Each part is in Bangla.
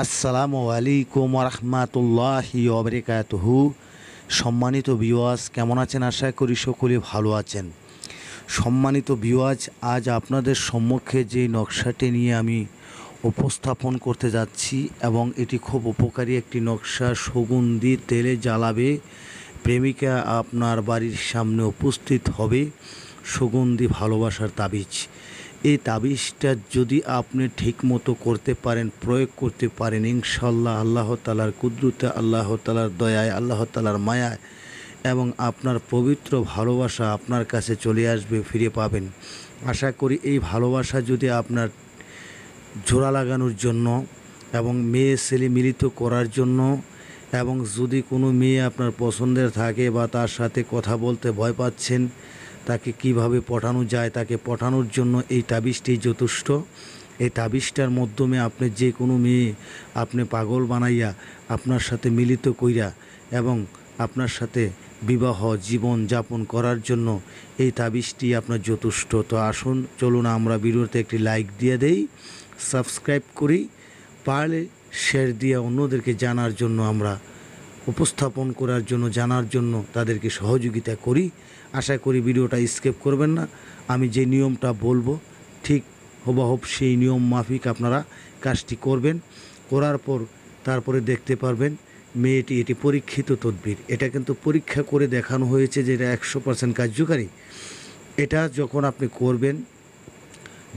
আসসালামু আলাইকুম রহমতুল্লাহি ওবরাকাতুহু। সম্মানিত ভিউয়ার্স, কেমন আছেন? আশা করি সকলে ভালো আছেন। সম্মানিত ভিউয়ার্স, আজ আপনাদের সম্মুখে যে নকশাটি নিয়ে আমি উপস্থাপন করতে যাচ্ছি এবং এটি খুব উপকারী একটি নকশা। সুগন্ধি তেলে জ্বালাবে, প্রেমিকা আপনার বাড়ির সামনে উপস্থিত হবে। সুগন্ধি ভালোবাসার তাবিজ। এই তাবিজটা যদি আপনি ঠিকমতো করতে পারেন, প্রয়োগ করতে পারেন, ইনশাল্লাহ আল্লাহ তাআলার কুদরতে, আল্লাহ তাআলার দয়ায়, আল্লাহ তাআলার মায়ায় এবং আপনার পবিত্র ভালোবাসা আপনার কাছে চলে আসবে, ফিরে পাবেন। আশা করি এই ভালোবাসা যদি আপনার জোড়া লাগানোর জন্য এবং মেয়ে ছেলে মিলিত করার জন্য, এবং যদি কোনো মেয়ে আপনার পছন্দের থাকে বা তার সাথে কথা বলতে ভয় পাচ্ছেন, তাকে কিভাবে পটানো যায়, তাকে পটানোর জন্য এই তাবিজটি যথেষ্ট। এই তাবিজটার মাধ্যমে আপনি যে কোনো মেয়ে আপনি পাগল বানাইয়া আপনার সাথে মিলিত কইরা এবং আপনার সাথে বিবাহ জীবন যাপন করার জন্য এই তাবিজটি আপনার যথেষ্ট। তো আসুন, চলুন আমরা ভিডিওতে একটি লাইক দিয়ে দেই, সাবস্ক্রাইব করি, পারলে শেয়ার দিয়ে অন্যদেরকে জানার জন্য, আমরা উপস্থাপন করার জন্য, জানার জন্য তাদেরকে সহযোগিতা করি। আশা করি ভিডিওটা স্কিপ করবেন না। আমি যে নিয়মটা বলবো ঠিক হুবহু সেই নিয়ম মাফিক আপনারা কাজটি করবেন। করার পর তারপরে দেখতে পারবেন মেয়েটি, এটি পরীক্ষিত তদবির। এটা কিন্তু পরীক্ষা করে দেখানো হয়েছে যে এটা 100% কার্যকারী। এটা যখন আপনি করবেন,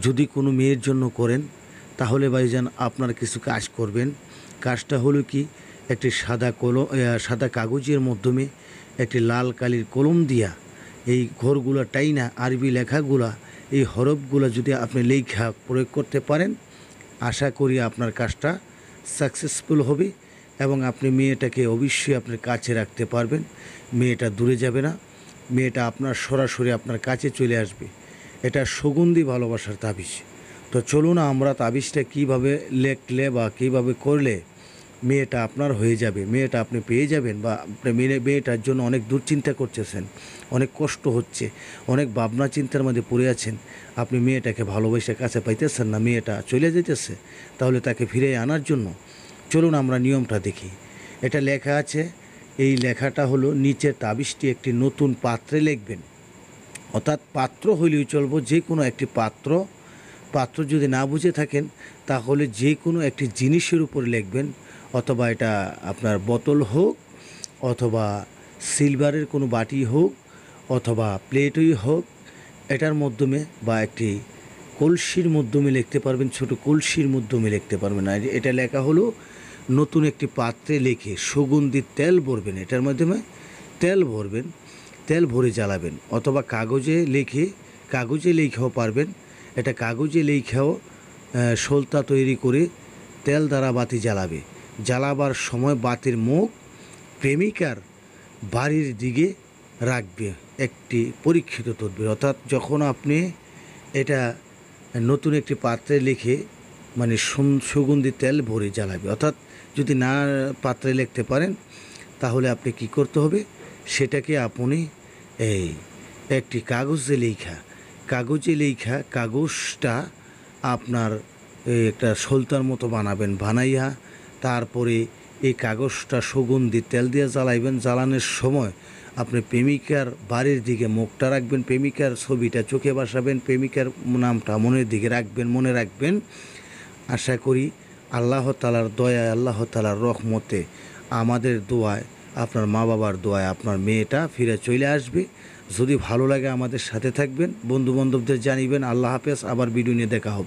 যদি কোনো মেয়ের জন্য করেন, তাহলে ভাইজান আপনার কিছু কাজ করবেন। কাজটা হলো কি, একটি সাদা কাগজের মাধ্যমে একটি লাল কালির কলম দিয়া এই ঘরগুলো টাইনা আরবি লেখাগুলা, এই হরফগুলো যদি আপনি লেখা প্রয়োগ করতে পারেন, আশা করি আপনার কাজটা সাকসেসফুল হবে এবং আপনি মেয়েটাকে অবশ্যই আপনার কাছে রাখতে পারবেন। মেয়েটা দূরে যাবে না, মেয়েটা আপনার সরাসরি আপনার কাছে চলে আসবে। এটা সুগন্ধি ভালোবাসার তাবিজ। তো চলুন আমরা তাবিজটা কীভাবে লেখলে বা কীভাবে করলে মেয়েটা আপনার হয়ে যাবে, মেয়েটা আপনি পেয়ে যাবেন। বা আপনি মেয়েটার জন্য অনেক দুশ্চিন্তা করতেছেন, অনেক কষ্ট হচ্ছে, অনেক ভাবনা চিন্তার মধ্যে পড়ে আছেন, আপনি মেয়েটাকে ভালোবেসে কাছে পাইতেছেন না, মেয়েটা চলে যেতেছে, তাহলে তাকে ফিরে আনার জন্য চলুন আমরা নিয়মটা দেখি। এটা লেখা আছে, এই লেখাটা হলো, নিচের তাবিজটি একটি নতুন পাত্রে লিখবেন। অর্থাৎ পাত্র হইলেই চলবো, যে কোনো একটি পাত্র যদি না বুঝে থাকেন তাহলে যে কোনো একটি জিনিসের উপর লিখবেন। অথবা এটা আপনার বোতল হোক, অথবা সিলভারের কোনো বাটি হোক, অথবা প্লেটই হোক, এটার মাধ্যমে বা একটি কলসির মাধ্যমে লিখতে পারবেন, ছোট কলসির মাধ্যমে লিখতে পারবেন। আর এটা লেখা হলো, নতুন একটি পাত্রে লিখে সুগন্ধি তেল ভরবেন। এটার মাধ্যমে তেল ভরবেন, তেল ভরে জ্বালাবেন। অথবা কাগজে লেখাও পারবেন। এটা কাগজে লেখাও সলতা তৈরি করে তেল দ্বারা বাতি জ্বালাবে। জ্বালাবার সময় বাতির মুখ প্রেমিকার বাড়ির দিকে রাখবে। একটি পরীক্ষিত তদবির। অর্থাৎ যখন আপনি এটা নতুন একটি পাত্রে লিখে, মানে সুগন্ধি তেল ভরে জ্বালাবে। অর্থাৎ যদি না পাত্রে লিখতে পারেন, তাহলে আপনি কি করতে হবে, সেটাকে আপনি এই একটি কাগজে লেখা কাগজটা আপনার একটা সলতার মতো বানাবেন। বানাইয়া তারপরে এই কাগজটা সুগন্ধি তেল দিয়ে জ্বালাইবেন। জ্বালানোর সময় আপনি প্রেমিকার বাড়ির দিকে মুখটা রাখবেন, প্রেমিকার ছবিটা চোখে বসাবেন, প্রেমিকার নামটা মনে রাখবেন। আশা করি আল্লাহ তাআলার দয়ায়, আল্লাহ তাআলার রহমতে, আমাদের দোয়ায়, আপনার মা বাবার দোয়ায় আপনার মেয়েটা ফিরে চলে আসবে। যদি ভালো লাগে আমাদের সাথে থাকবেন, বন্ধু বান্ধবদের জানিবেন। আল্লাহ হাফেজ। আবার ভিডিও নিয়ে দেখা হবে।